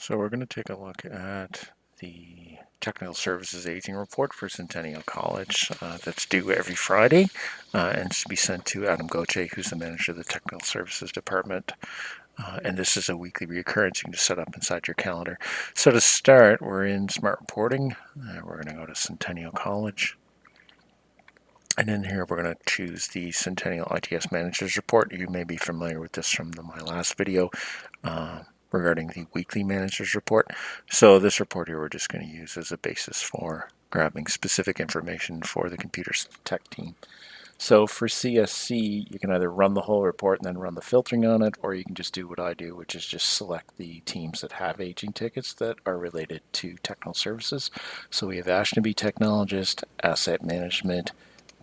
So we're going to take a look at the Technical Services Aging Report for Centennia College that's due every Friday and it's to be sent to Adam Goche, who's the manager of the Technical Services Department. And this is a weekly reoccurrence you can just set up inside your calendar. So to start, we're in Smart Reporting. We're going to go to Centennial College. And in here, we're going to choose the Centennial ITS Managers Report. You may be familiar with this from my last video regarding the weekly Managers Report. So this report here, we're just going to use as a basis for grabbing specific information for the computer tech team. So for CSC, you can either run the whole report and then run the filtering on it, or you can just do what I do, which is just select the teams that have aging tickets that are related to technical services. So we have Ashtonby Technologist, Asset Management,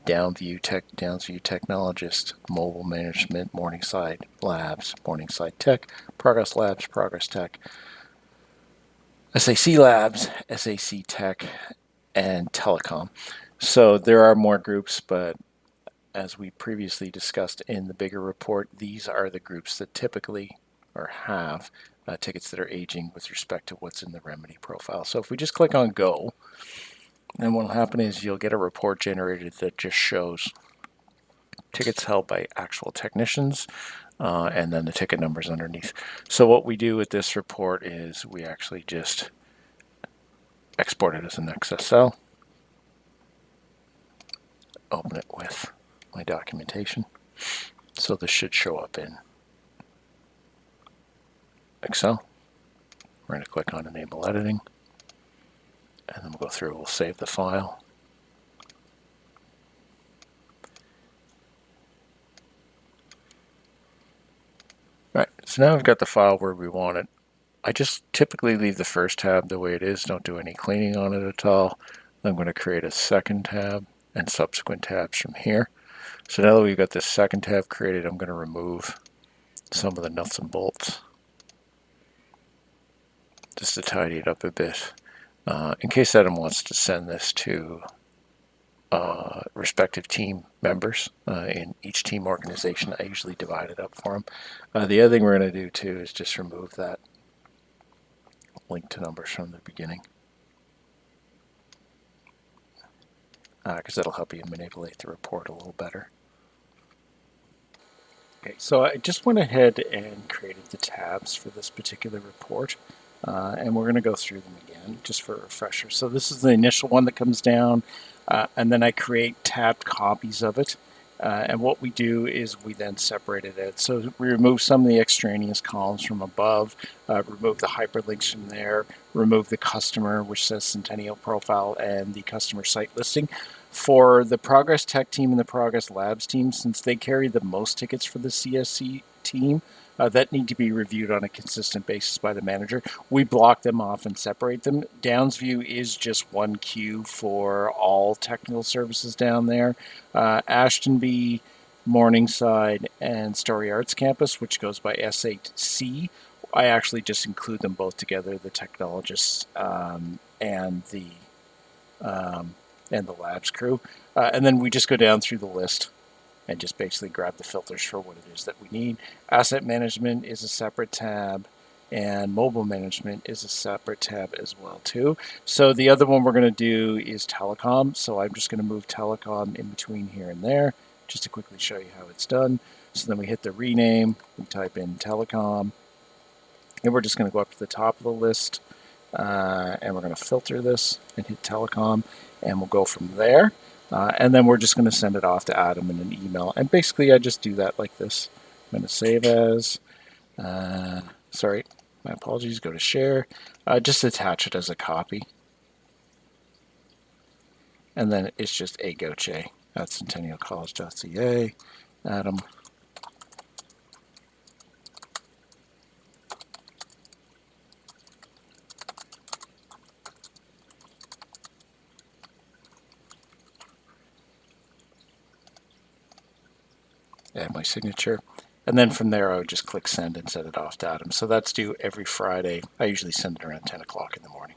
Downsview Technologist, Mobile Management, Morningside Labs, Morningside Tech, Progress Labs, Progress Tech, SAC Labs, SAC Tech, and Telecom. So there are more groups, but as we previously discussed in the bigger report, these are the groups that typically or have tickets that are aging with respect to what's in the remedy profile. So if we just click on Go, then what will happen is you'll get a report generated that just shows tickets held by actual technicians and then the ticket numbers underneath. So what we do with this report is we actually just export it as an XSL, open it with my documentation. So this should show up in Excel. We're going to click on Enable Editing, and then we'll go through, we'll save the file. All right, so now we've got the file where we want it. I just typically leave the first tab the way it is, don't do any cleaning on it at all. I'm going to create a second tab and subsequent tabs from here. So now that we've got this second tab created, I'm going to remove some of the nuts and bolts just to tidy it up a bit. In case Adam wants to send this to respective team members in each team organization, I usually divide it up for them. The other thing we're going to do too is just remove that link to numbers from the beginning, because that'll help you manipulate the report a little better. Okay, so I just went ahead and created the tabs for this particular report, and we're going to go through them again just for a refresher. So this is the initial one that comes down, and then I create tabbed copies of it. And what we do is we then separate it out. So we remove some of the extraneous columns from above, remove the hyperlinks from there, remove the customer, which says Centennial Profile, and the customer site listing. For the Progress Tech team and the Progress Labs team, since they carry the most tickets for the CSC team, that need to be reviewed on a consistent basis by the manager. We block them off and separate them. Downsview is just one queue for all technical services down there. Ashtonby, Morningside, and Story Arts Campus, which goes by S8C, I actually just include them both together, the technologists and the labs crew. And then we just go down through the list and just basically grab the filters for what it is that we need. Asset management is a separate tab, and mobile management is a separate tab as well too. So the other one we're going to do is telecom. So I'm just going to move telecom in between here and there just to quickly show you how it's done. So then we hit the rename, we type in telecom, and we're just going to go up to the top of the list, and we're going to filter this and hit telecom, and we'll go from there. And then we're just going to send it off to Adam in an email. And basically, I just do that like this. I'm going to save as, sorry, my apologies, go to share. Just attach it as a copy. And then it's just a Goche at centennialcollege.ca, Adam. Add my signature, and then from there I would just click send and send it off to Adam. So that's due every Friday. I usually send it around 10 o'clock in the morning.